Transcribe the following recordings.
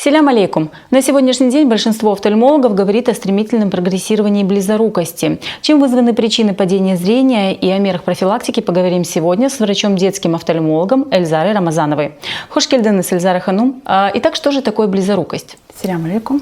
Селям алейкум. На сегодняшний день большинство офтальмологов говорит о стремительном прогрессировании близорукости. Чем вызваны причины падения зрения и о мерах профилактики, поговорим сегодня с врачом-детским офтальмологом Эльзарой Рамазановой. Хош келдіңіз, Эльзара ханум. Итак, что же такое близорукость? Селям алейкум.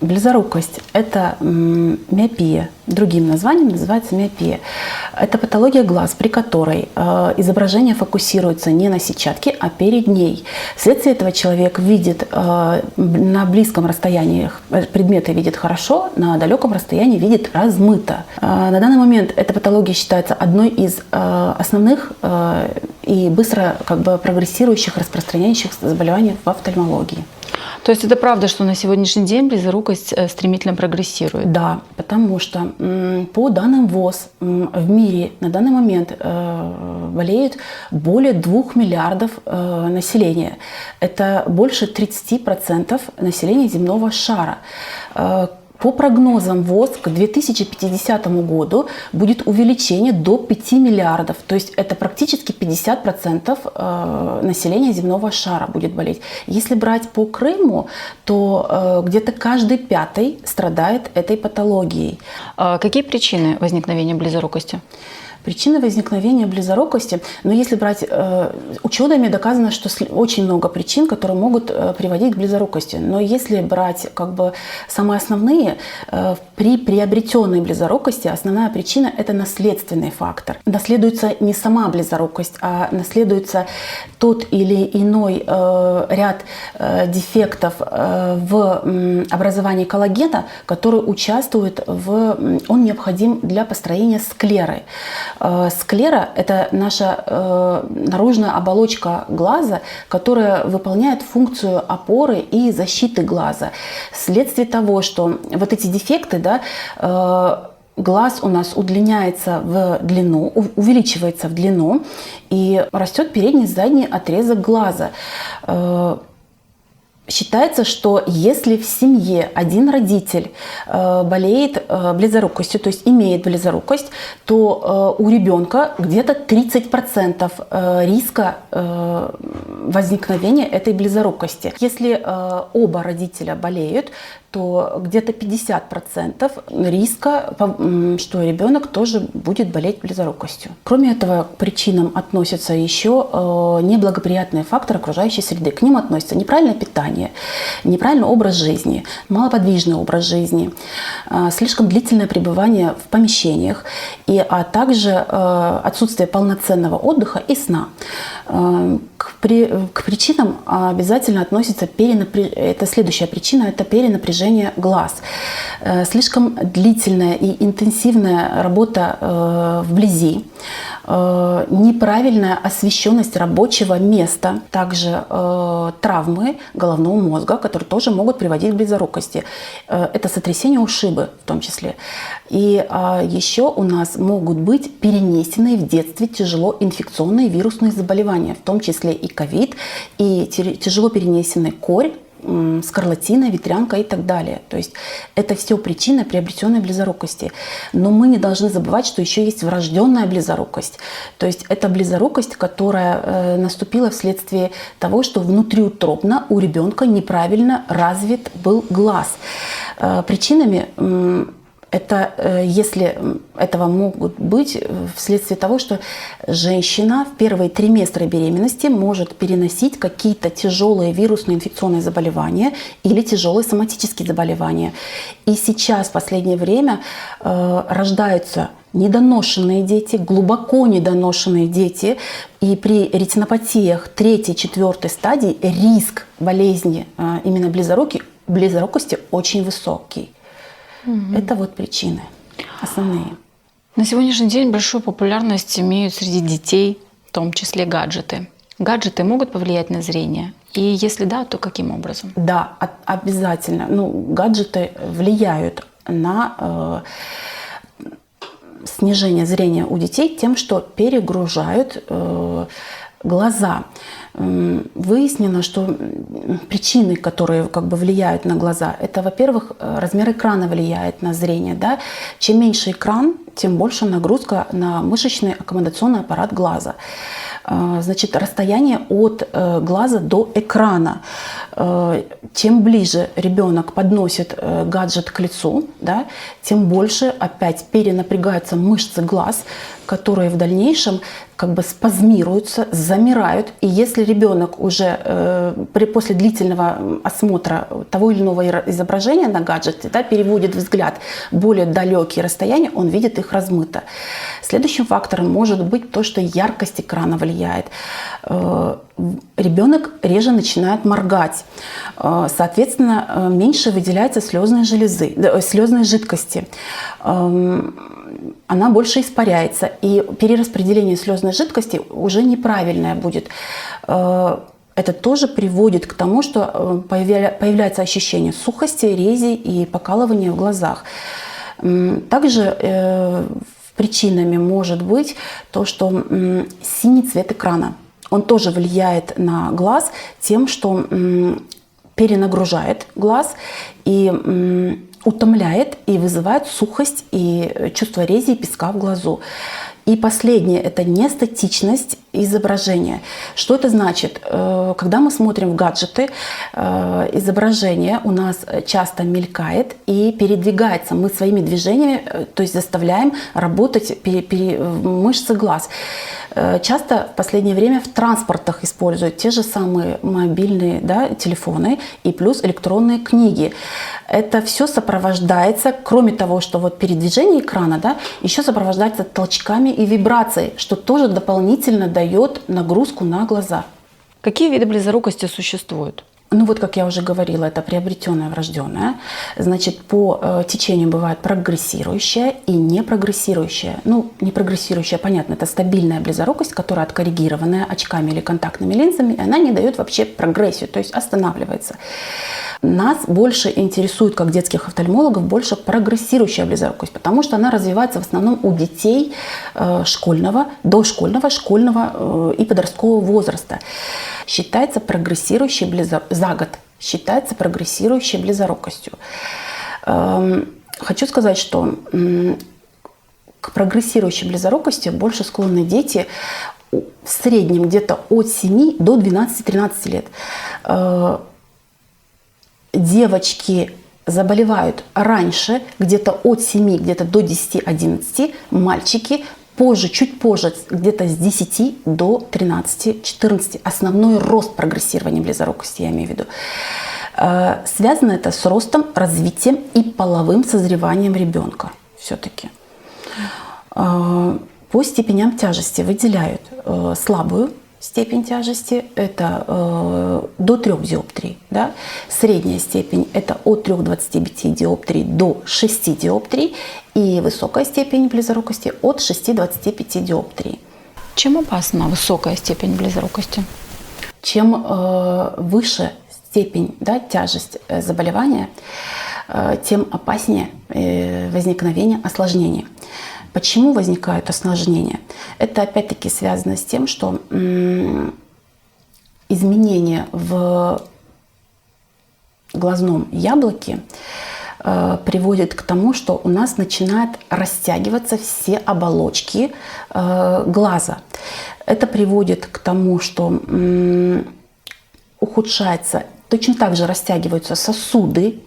Близорукость – это миопия. Другим названием называется миопия. Это патология глаз, при которой изображение фокусируется не на сетчатке, а перед ней. Вследствие этого человек видит на близком расстоянии предметы видит хорошо, на далеком расстоянии видит размыто. На данный момент эта патология считается одной из основных и быстро прогрессирующих, распространяющихся заболеваний в офтальмологии. То есть это правда, что на сегодняшний день близорукость стремительно прогрессирует? Да, потому что по данным ВОЗ в мире на данный момент болеют более 2 миллиардов населения. Это больше 30% населения земного шара. По прогнозам ВОЗ к 2050 году будет увеличение до 5 миллиардов. То есть это практически 50% населения земного шара будет болеть. Если брать по Крыму, то где-то каждый 5-й страдает этой патологией. Какие причины возникновения близорукости? Причины возникновения близорукости, но если брать, учеными доказано, что очень много причин, которые могут приводить к близорукости. Но если брать самые основные, при приобретенной близорукости основная причина – это наследственный фактор. Наследуется не сама близорукость, а наследуется тот или иной ряд дефектов в образовании коллагена, который участвует он необходим для построения склеры. Склера – это наша наружная оболочка глаза, которая выполняет функцию опоры и защиты глаза. Вследствие того, что вот эти дефекты, глаз у нас удлиняется в длину, увеличивается в длину и растет передний и задний отрезок глаза. Считается, что если в семье один родитель болеет близорукостью, то есть имеет близорукость, то у ребенка где-то 30% риска возникновения этой близорукости. Если оба родителя болеют, то где-то 50% риска, что ребенок тоже будет болеть близорукостью. Кроме этого, к причинам относятся еще неблагоприятные факторы окружающей среды. К ним относятся неправильное питание, неправильный образ жизни, малоподвижный образ жизни, слишком длительное пребывание в помещениях, а также отсутствие полноценного отдыха и сна. К причинам обязательно относится это следующая причина – это перенапряжение глаз. Слишком длительная и интенсивная работа вблизи, неправильная освещенность рабочего места, также травмы головного мозга, которые тоже могут приводить к близорукости. Это сотрясение ушибы в том числе. И еще у нас могут быть перенесенные в детстве тяжело инфекционные вирусные заболевания, в том числе и ковид, и тяжело перенесенный корь, скарлатина, ветрянка и так далее. То есть это все причины приобретенной близорукости. Но мы не должны забывать, что еще есть врожденная близорукость. То есть это близорукость, которая наступила вследствие того, что внутриутробно у ребенка неправильно развит был глаз. Причинами если этого могут быть вследствие того, что женщина в первые триместры беременности может переносить какие-то тяжелые вирусные инфекционные заболевания или тяжелые соматические заболевания. И сейчас в последнее время рождаются недоношенные дети, глубоко недоношенные дети, и при ретинопатиях 3-4 стадии риск болезни именно близорукости очень высокий. Это причины основные. На сегодняшний день большую популярность имеют среди детей, в том числе гаджеты. Гаджеты могут повлиять на зрение? И если да, то каким образом? Да, обязательно. Гаджеты влияют на снижение зрения у детей тем, что перегружают глаза. Выяснено, что причины, которые влияют на глаза, это, во-первых, размер экрана влияет на зрение. Да? Чем меньше экран, тем больше нагрузка на мышечный аккомодационный аппарат глаза. Значит, расстояние от глаза до экрана. Чем ближе ребенок подносит гаджет к лицу, да, тем больше опять перенапрягаются мышцы глаз, которые в дальнейшем как бы спазмируются, замирают. И если ребенок уже после длительного осмотра того или иного изображения на гаджете, да, переводит взгляд в более далекие расстояния, он видит их размыто. Следующим фактором может быть то, что яркость экрана влияет. Ребенок реже начинает моргать. Соответственно, меньше выделяется слезной жидкости. Она больше испаряется, и перераспределение слезной жидкости уже неправильное будет. Это тоже приводит к тому, что появляется ощущение сухости, рези и покалывания в глазах. Также причинами может быть то, что синий цвет экрана. Он тоже влияет на глаз тем, что перенагружает глаз и утомляет и вызывает сухость и чувство рези и песка в глазу. И последнее – это нестатичность изображения. Что это значит? Когда мы смотрим в гаджеты, изображение у нас часто мелькает и передвигается. Мы своими движениями, то есть заставляем работать мышцы глаз. Часто в последнее время в транспортах используют те же самые мобильные, да, телефоны и плюс электронные книги. Это все сопровождается, кроме того, что вот передвижение экрана, да, еще сопровождается толчками и вибрацией, что тоже дополнительно дает нагрузку на глаза. Какие виды близорукости существуют? Ну вот, как я уже говорила, это приобретенное, врожденное. Значит, по течению бывает прогрессирующая и непрогрессирующая. Ну, непрогрессирующая, понятно, это стабильная близорукость, которая откоррегированная очками или контактными линзами, и она не дает вообще прогрессию, то есть останавливается. Нас больше интересует, как детских офтальмологов, больше прогрессирующая близорукость, потому что она развивается в основном у детей школьного, дошкольного, школьного и подросткового возраста. Считается прогрессирующей за год, считается прогрессирующей близорукостью. Хочу сказать, что к прогрессирующей близорукости больше склонны дети в среднем где-то от 7 до 12-13 лет. Девочки заболевают раньше, где-то от 7, где-то до 10-11, мальчики позже, чуть позже, где-то с 10 до 13-14. Основной рост прогрессирования близорукости, я имею в виду. Связано это с ростом, развитием и половым созреванием ребенка все-таки. По степеням тяжести выделяют слабую степень тяжести, это до 3 диоптрий. Да? Средняя степень – это от 3,25 диоптрий до 6 диоптрий. И высокая степень близорукости от 6-25 диоптрий. Чем опасна высокая степень близорукости? Чем выше степень, да, тяжесть заболевания, тем опаснее возникновение осложнений. Почему возникают осложнения? Это опять-таки связано с тем, что изменения в глазном яблоке приводит к тому, что у нас начинают растягиваться все оболочки глаза. Это приводит к тому, что ухудшается, точно так же растягиваются сосуды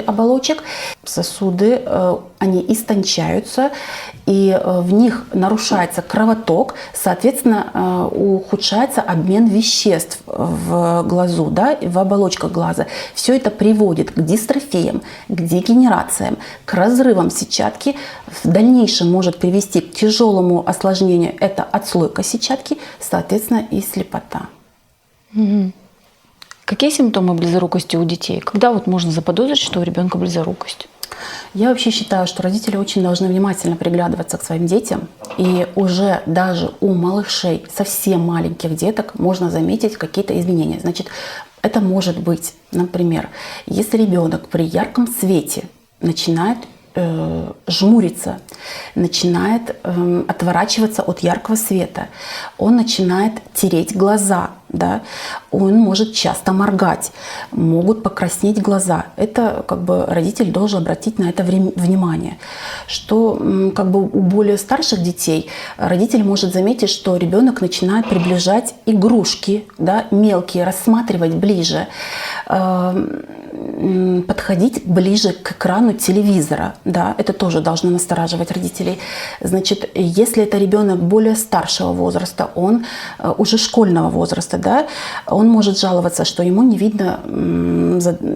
оболочек. Сосуды, они истончаются, и в них нарушается кровоток, соответственно, ухудшается обмен веществ в глазу, да, в оболочках глаза. Все это приводит к дистрофиям, к дегенерациям, к разрывам сетчатки. В дальнейшем может привести к тяжелому осложнению. Это отслойка сетчатки, соответственно, и слепота. Угу. Какие симптомы близорукости у детей? Когда вот можно заподозрить, что у ребенка близорукость? Я вообще считаю, что родители очень должны внимательно приглядываться к своим детям. И уже даже у малышей, совсем маленьких деток, можно заметить какие-то изменения. Значит, это может быть, например, если ребенок при ярком свете начинает жмуриться, начинает отворачиваться от яркого света, он начинает тереть глаза, да, он может часто моргать, могут покраснеть глаза. Это как бы родитель должен обратить на это внимание. Что как бы у более старших детей родитель может заметить, что ребенок начинает приближать игрушки, да, мелкие, рассматривать ближе, подходить ближе к экрану телевизора. Да, это тоже должно настораживать родителей. Значит, если это ребенок более старшего возраста, он уже школьного возраста, да, он может жаловаться, что ему не видно,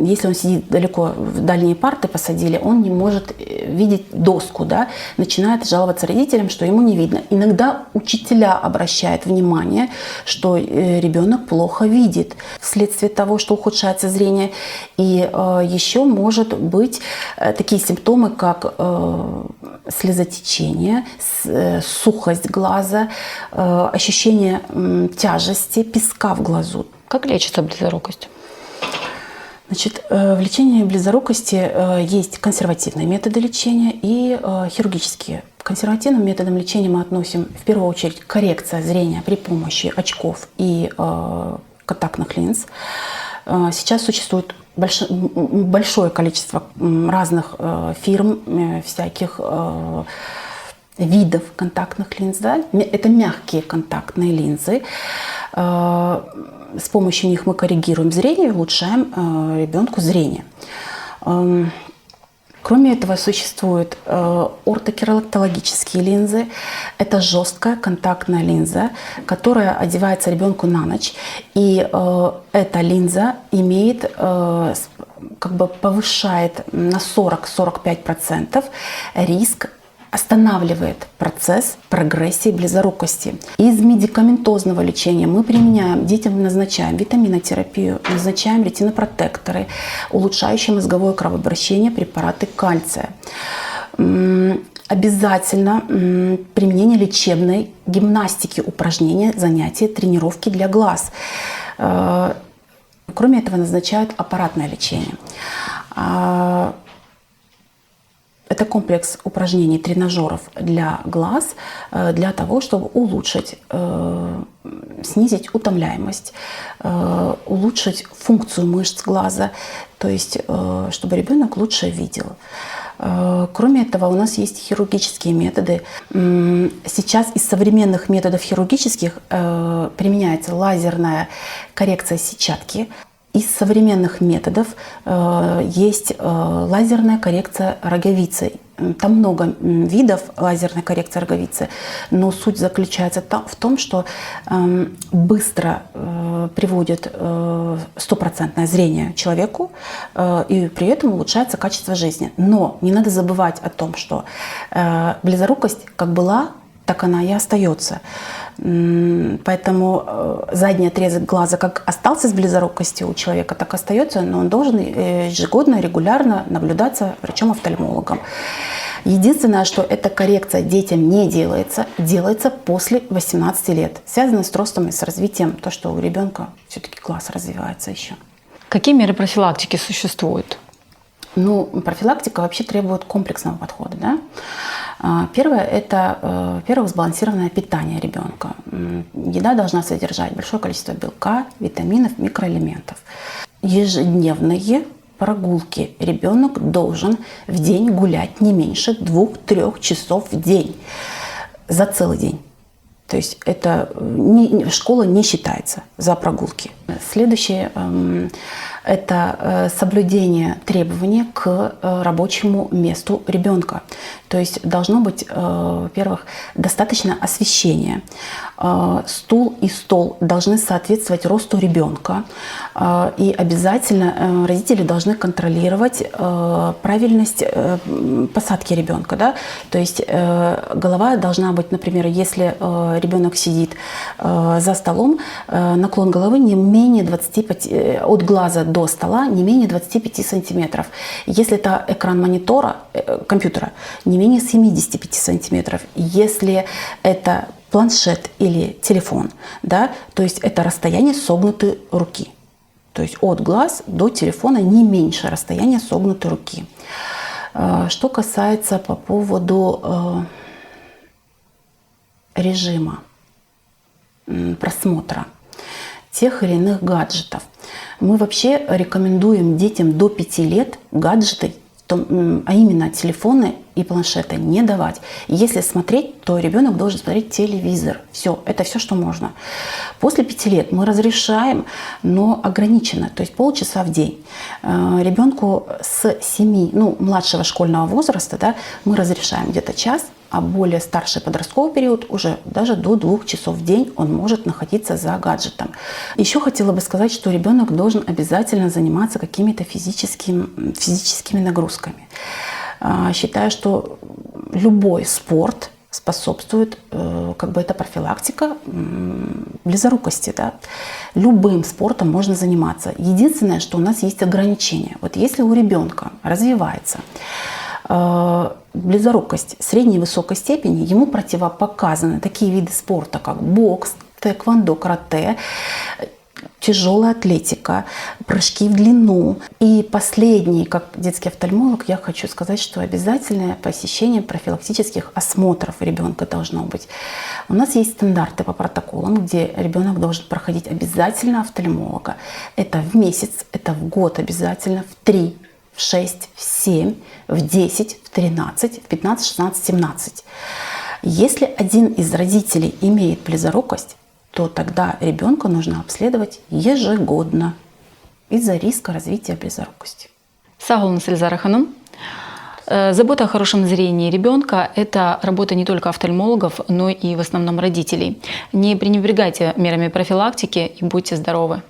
если он сидит далеко, в дальние парты посадили, он не может видеть доску, да, начинает жаловаться родителям, что ему не видно. Иногда учителя обращают внимание, что ребенок плохо видит вследствие того, что ухудшается зрение. И еще может быть такие симптомы, как слезотечение, сухость глаза, ощущение тяжести, песка в глазу. Как лечится близорукость? Значит, в лечении близорукости есть консервативные методы лечения и хирургические. К консервативным методам лечения мы относим в первую очередь коррекция зрения при помощи очков и контактных линз. Сейчас существует большое количество разных фирм, всяких видов контактных линз. Да? Это мягкие контактные линзы. С помощью них мы коррегируем зрение и улучшаем ребенку зрение. Кроме этого, существуют ортокератологические линзы. Это жесткая контактная линза, которая одевается ребенку на ночь. И эта линза имеет, как бы повышает на 40-45% риск, останавливает процесс прогрессии близорукости. Из медикаментозного лечения мы применяем, детям назначаем витаминотерапию, назначаем ретинопротекторы, улучшающие мозговое кровообращение, препараты кальция. Обязательно применение лечебной гимнастики, упражнения, занятия, тренировки для глаз. Кроме этого назначают аппаратное лечение. Это комплекс упражнений, тренажеров для глаз, для того, чтобы улучшить, снизить утомляемость, улучшить функцию мышц глаза, то есть чтобы ребенок лучше видел. Кроме этого, у нас есть хирургические методы. Сейчас из современных методов хирургических применяется лазерная коррекция сетчатки. Из современных методов есть лазерная коррекция роговицы. Там много видов лазерной коррекции роговицы, но суть заключается в том, что быстро приводит стопроцентное зрение человеку, и при этом улучшается качество жизни. Но не надо забывать о том, что близорукость как была, так она и остается. Поэтому задний отрезок глаза как остался с близорукостью у человека, так и остается, но он должен ежегодно, регулярно наблюдаться врачом-офтальмологом. Единственное, что эта коррекция детям не делается, делается после 18 лет. Связано с ростом и с развитием, то, что у ребенка все-таки глаз развивается еще. Какие меры профилактики существуют? Ну, профилактика вообще требует комплексного подхода. Да? Первое – это, во-первых, сбалансированное питание ребенка. Еда должна содержать большое количество белка, витаминов, микроэлементов. Ежедневные прогулки. Ребенок должен в день гулять не меньше 2-3 часов в день за целый день. То есть это школа не считается за прогулки. Следующее – это соблюдение требований к рабочему месту ребенка. То есть должно быть, во-первых, достаточно освещения. Стул и стол должны соответствовать росту ребенка. И обязательно родители должны контролировать правильность посадки ребенка. Да? То есть голова должна быть, например, если ребенок сидит за столом, наклон головы не менее 25, от глаза до стола не менее 25 сантиметров. Если это экран монитора, компьютера, не менее 75 сантиметров. Если это планшет или телефон, да, то есть это расстояние согнутой руки. То есть от глаз до телефона не меньше расстояния согнутой руки. Что касается по поводу режима просмотра. тех или иных гаджетов. Мы вообще рекомендуем детям до 5 лет гаджеты, а именно телефоны и планшеты не давать. Если смотреть, то ребенок должен смотреть телевизор. Все, это все, что можно. После 5 лет мы разрешаем, но ограниченно, то есть полчаса в день. Ребенку с 7, младшего школьного возраста, да, мы разрешаем где-то час, а более старший подростковый период уже даже до 2 часов в день он может находиться за гаджетом. Еще хотела бы сказать, что ребенок должен обязательно заниматься какими-то физическими нагрузками. Считаю, что любой спорт способствует, это профилактика близорукости. Да? Любым спортом можно заниматься. Единственное, что у нас есть ограничения. Вот если у ребенка развивается близорукость средней и высокой степени, ему противопоказаны такие виды спорта, как бокс, тэквондо, карате, тяжелая атлетика, прыжки в длину. И последний, как детский офтальмолог, я хочу сказать, что обязательное посещение профилактических осмотров ребенка должно быть. У нас есть стандарты по протоколам, где ребенок должен проходить обязательно офтальмолога. Это в месяц, это в год обязательно, в 3, в 6, в 7, в 10, в 13, в 15, 16, 17. Если один из родителей имеет близорукость, то тогда ребенка нужно обследовать ежегодно из-за риска развития близорукости. Сау olun, Эльзара Ханум. Забота о хорошем зрении ребенка – это работа не только офтальмологов, но и в основном родителей. Не пренебрегайте мерами профилактики и будьте здоровы.